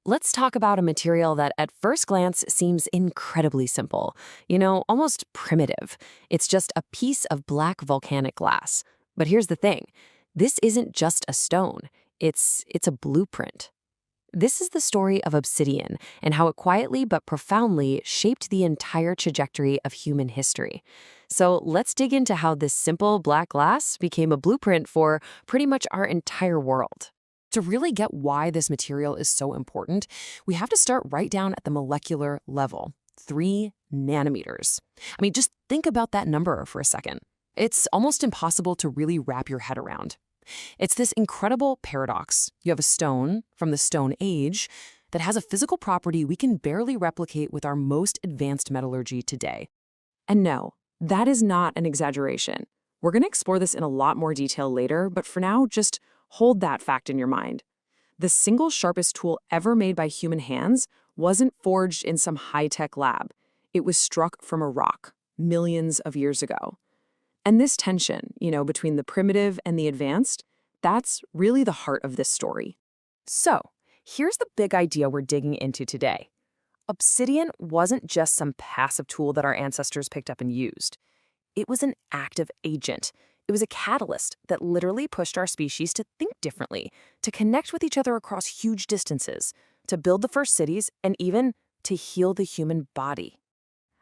let's talk about a material that at first glance seems incredibly simple, almost primitive. It's just a piece of black volcanic glass. But here's the thing. This isn't just a stone. It's a blueprint. This is the story of obsidian and how it quietly but profoundly shaped the entire trajectory of human history. So let's dig into how this simple black glass became a blueprint for pretty much our entire world. To really get why this material is so important, we have to start right down at the molecular level, 3 nanometers. I mean, just think about that number for a second. It's almost impossible to really wrap your head around. It's this incredible paradox. You have a stone from the Stone Age that has a physical property we can barely replicate with our most advanced metallurgy today. And no, that is not an exaggeration. We're going to explore this in a lot more detail later, but for now, just hold that fact in your mind. The single sharpest tool ever made by human hands wasn't forged in some high-tech lab. It was struck from a rock millions of years ago. And this tension, between the primitive and the advanced, that's really the heart of this story. So, here's the big idea we're digging into today. Obsidian wasn't just some passive tool that our ancestors picked up and used. It was an active agent. It was a catalyst that literally pushed our species to think differently, to connect with each other across huge distances, to build the first cities, and even to heal the human body.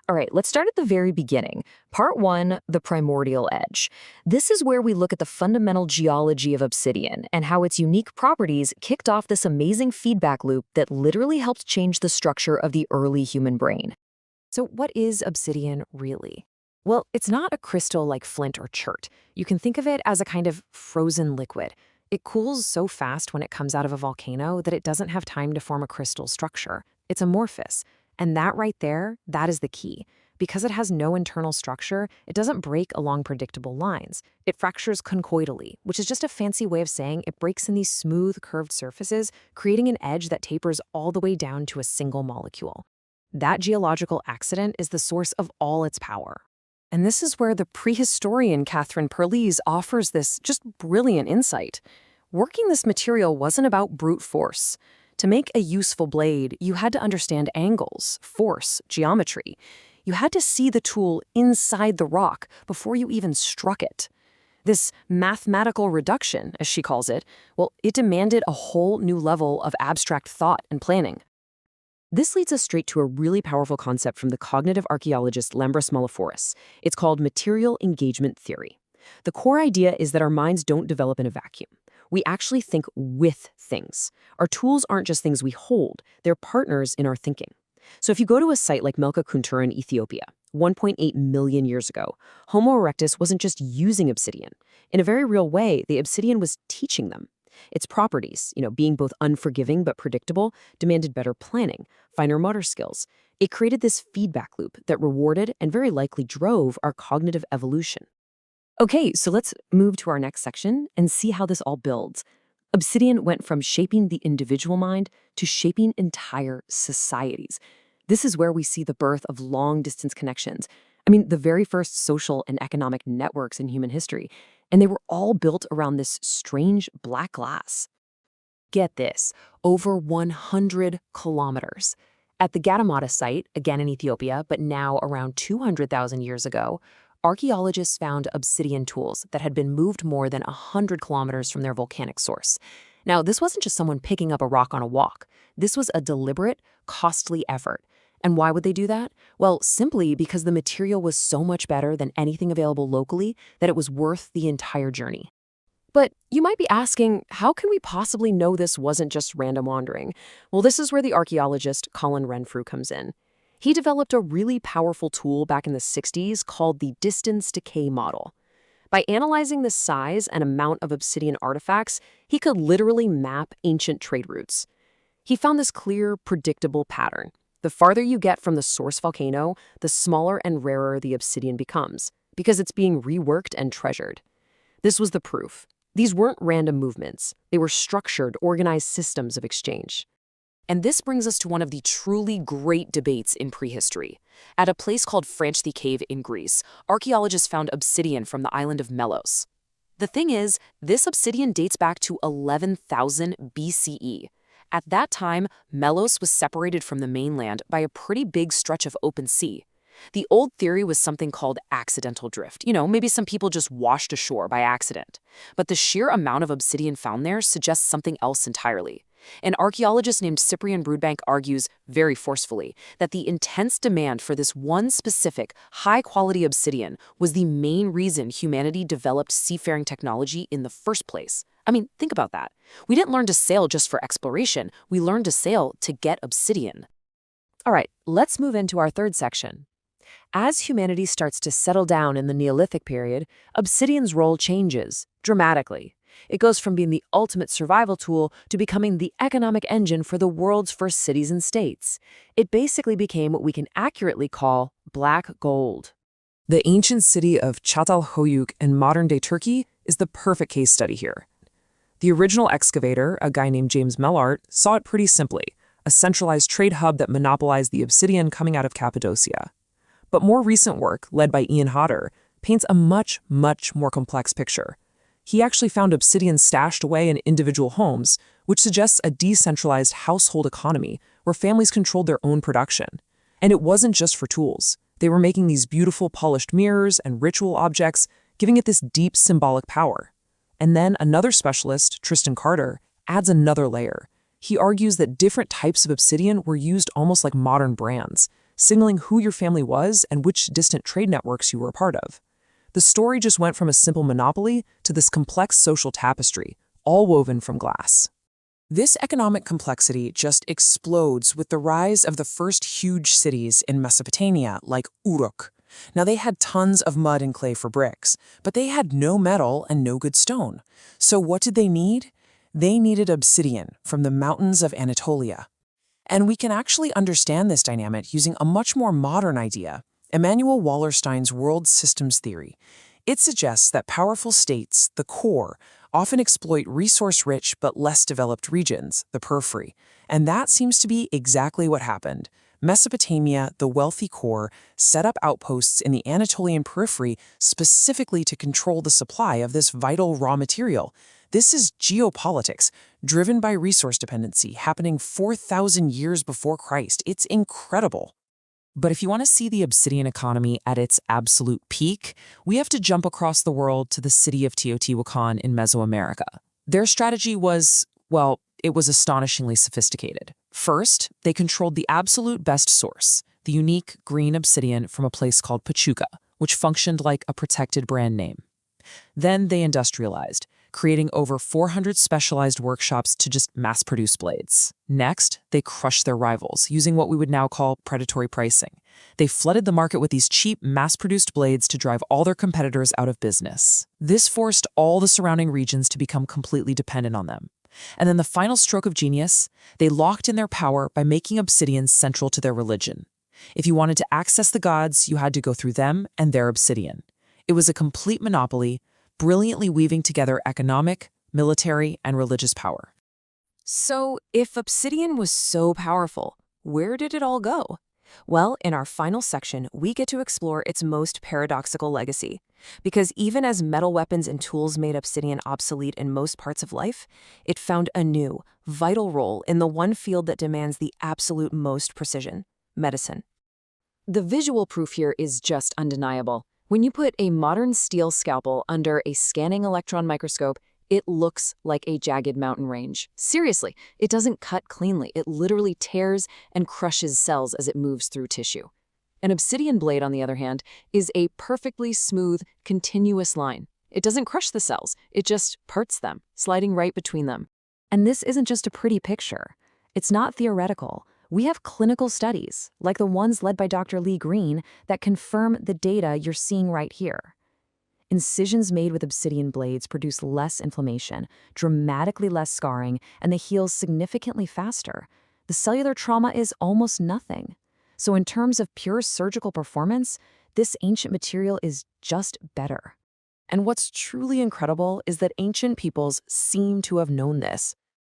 All right, let's start at the very beginning. Part 1, the primordial edge. This is where we look at the fundamental geology of obsidian and how its unique properties kicked off this amazing feedback loop that literally helped change the structure of the early human brain. So what is obsidian really? Well, it's not a crystal like flint or chert. You can think of it as a kind of frozen liquid. It cools so fast when it comes out of a volcano that it doesn't have time to form a crystal structure. It's amorphous. And that right there, that is the key. Because it has no internal structure, it doesn't break along predictable lines. It fractures conchoidally, which is just a fancy way of saying it breaks in these smooth, curved surfaces, creating an edge that tapers all the way down to a single molecule. That geological accident is the source of all its power. And this is where the prehistorian Catherine Perlez offers this just brilliant insight. Working this material wasn't about brute force. To make a useful blade, you had to understand angles, force, geometry. You had to see the tool inside the rock before you even struck it. This mathematical reduction, as she calls it, well, it demanded a whole new level of abstract thought and planning. This leads us straight to a really powerful concept from the cognitive archaeologist Lambros Moliforis. It's called material engagement theory. The core idea is that our minds don't develop in a vacuum. We actually think with things. Our tools aren't just things we hold, they're partners in our thinking. So if you go to a site like Melka Kuntur in Ethiopia, 1.8 million years ago, Homo erectus wasn't just using obsidian. In a very real way, the obsidian was teaching them. Its properties, being both unforgiving but predictable, demanded better planning, finer motor skills. It created this feedback loop that rewarded and very likely drove our cognitive evolution. Okay, so let's move to our next section and see how this all builds. Obsidian went from shaping the individual mind to shaping entire societies. This is where we see the birth of long-distance connections. I mean, the very first social and economic networks in human history. And they were all built around this strange black glass. Get this, over 100 kilometers. At the Gattimata site, again in Ethiopia, but now around 200,000 years ago, archaeologists found obsidian tools that had been moved more than 100 kilometers from their volcanic source. Now, this wasn't just someone picking up a rock on a walk. This was a deliberate, costly effort. And why would they do that? Well, simply because the material was so much better than anything available locally that it was worth the entire journey. But you might be asking, how can we possibly know this wasn't just random wandering? Well, this is where the archaeologist Colin Renfrew comes in. He developed a really powerful tool back in the 60s called the distance decay model. By analyzing the size and amount of obsidian artifacts, he could literally map ancient trade routes. He found this clear, predictable pattern. The farther you get from the source volcano, the smaller and rarer the obsidian becomes, because it's being reworked and treasured. This was the proof. These weren't random movements. They were structured, organized systems of exchange. And this brings us to one of the truly great debates in prehistory. At a place called Franchthi Cave in Greece, archaeologists found obsidian from the island of Melos. The thing is, this obsidian dates back to 11,000 BCE. At that time, Melos was separated from the mainland by a pretty big stretch of open sea. The old theory was something called accidental drift. Maybe some people just washed ashore by accident. But the sheer amount of obsidian found there suggests something else entirely. An archaeologist named Cyprian Broodbank argues, very forcefully, that the intense demand for this one specific, high-quality obsidian was the main reason humanity developed seafaring technology in the first place. I mean, think about that. We didn't learn to sail just for exploration. We learned to sail to get obsidian. All right, let's move into our third section. As humanity starts to settle down in the Neolithic period, obsidian's role changes dramatically. It goes from being the ultimate survival tool to becoming the economic engine for the world's first cities and states. It basically became what we can accurately call black gold. The ancient city of Çatalhöyük in modern-day Turkey is the perfect case study here. The original excavator, a guy named James Mellart, saw it pretty simply, a centralized trade hub that monopolized the obsidian coming out of Cappadocia. But more recent work, led by Ian Hodder, paints a much, much more complex picture. He actually found obsidian stashed away in individual homes, which suggests a decentralized household economy where families controlled their own production. And it wasn't just for tools. They were making these beautiful polished mirrors and ritual objects, giving it this deep symbolic power. And then another specialist, Tristan Carter, adds another layer. He argues that different types of obsidian were used almost like modern brands, signaling who your family was and which distant trade networks you were a part of. The story just went from a simple monopoly to this complex social tapestry, all woven from glass. This economic complexity just explodes with the rise of the first huge cities in Mesopotamia, like Uruk. Now, they had tons of mud and clay for bricks, but they had no metal and no good stone. So what did they need? They needed obsidian from the mountains of Anatolia. And we can actually understand this dynamic using a much more modern idea, Emanuel Wallerstein's world systems theory. It suggests that powerful states, the core, often exploit resource-rich but less developed regions, the periphery. And that seems to be exactly what happened. Mesopotamia, the wealthy core, set up outposts in the Anatolian periphery specifically to control the supply of this vital raw material. This is geopolitics, driven by resource dependency, happening 4,000 years before Christ. It's incredible. But if you want to see the obsidian economy at its absolute peak, we have to jump across the world to the city of Teotihuacan in Mesoamerica. Their strategy was, well, it was astonishingly sophisticated. First, they controlled the absolute best source, the unique green obsidian from a place called Pachuca, which functioned like a protected brand name. Then they industrialized, creating over 400 specialized workshops to just mass-produce blades. Next, they crushed their rivals, using what we would now call predatory pricing. They flooded the market with these cheap, mass-produced blades to drive all their competitors out of business. This forced all the surrounding regions to become completely dependent on them. And then the final stroke of genius, they locked in their power by making obsidian central to their religion. If you wanted to access the gods, you had to go through them and their obsidian. It was a complete monopoly, brilliantly weaving together economic, military, and religious power. So, if obsidian was so powerful, where did it all go? Well, in our final section, we get to explore its most paradoxical legacy. Because even as metal weapons and tools made obsidian obsolete in most parts of life, it found a new, vital role in the one field that demands the absolute most precision: medicine. The visual proof here is just undeniable. When you put a modern steel scalpel under a scanning electron microscope, it looks like a jagged mountain range. Seriously, it doesn't cut cleanly. It literally tears and crushes cells as it moves through tissue. An obsidian blade, on the other hand, is a perfectly smooth, continuous line. It doesn't crush the cells. It just parts them, sliding right between them. And this isn't just a pretty picture. It's not theoretical. We have clinical studies, like the ones led by Dr. Lee Green, that confirm the data you're seeing right here. Incisions made with obsidian blades produce less inflammation, dramatically less scarring, and they heal significantly faster. The cellular trauma is almost nothing. So in terms of pure surgical performance, this ancient material is just better. And what's truly incredible is that ancient peoples seem to have known this.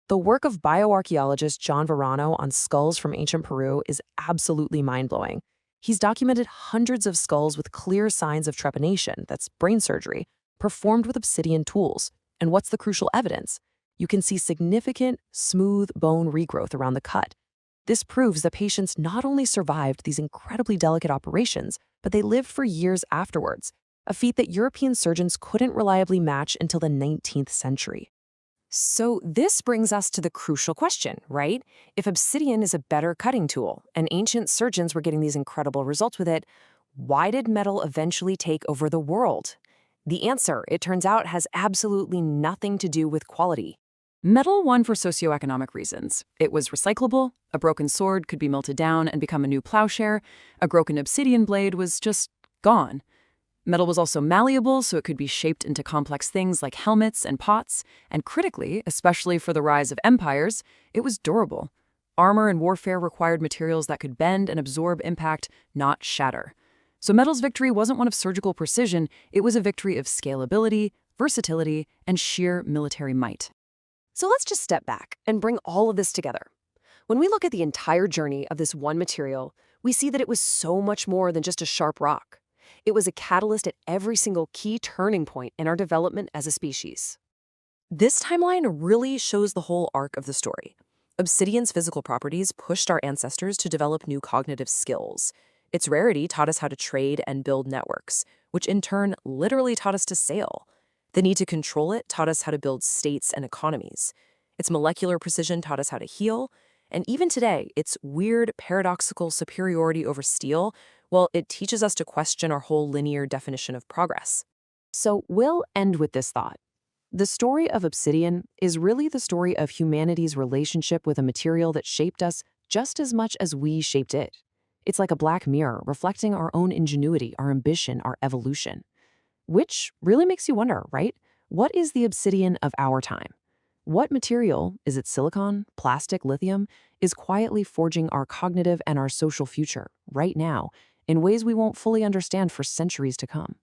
The work of bioarchaeologist John Verano on skulls from ancient Peru is absolutely mind-blowing. He's documented hundreds of skulls with clear signs of trepanation, that's brain surgery, performed with obsidian tools. And what's the crucial evidence? You can see significant, smooth bone regrowth around the cut. This proves that patients not only survived these incredibly delicate operations, but they lived for years afterwards, a feat that European surgeons couldn't reliably match until the 19th century. So this brings us to the crucial question, right? If obsidian is a better cutting tool, and ancient surgeons were getting these incredible results with it, why did metal eventually take over the world? The answer, it turns out, has absolutely nothing to do with quality. Metal won for socioeconomic reasons. It was recyclable, a broken sword could be melted down and become a new plowshare, a broken obsidian blade was just gone. Metal was also malleable, so it could be shaped into complex things like helmets and pots, and critically, especially for the rise of empires, it was durable. Armor and warfare required materials that could bend and absorb impact, not shatter. So metal's victory wasn't one of surgical precision, it was a victory of scalability, versatility, and sheer military might. So let's just step back and bring all of this together. When we look at the entire journey of this one material, we see that it was so much more than just a sharp rock. It was a catalyst at every single key turning point in our development as a species. This timeline really shows the whole arc of the story. Obsidian's physical properties pushed our ancestors to develop new cognitive skills. Its rarity taught us how to trade and build networks, which in turn literally taught us to sail. The need to control it taught us how to build states and economies. Its molecular precision taught us how to heal. And even today, its weird, paradoxical superiority over steel, well, it teaches us to question our whole linear definition of progress. So we'll end with this thought. The story of obsidian is really the story of humanity's relationship with a material that shaped us just as much as we shaped it. It's like a black mirror reflecting our own ingenuity, our ambition, our evolution. Which really makes you wonder, right? What is the obsidian of our time? What material, is it silicon, plastic, lithium, is quietly forging our cognitive and our social future right now in ways we won't fully understand for centuries to come?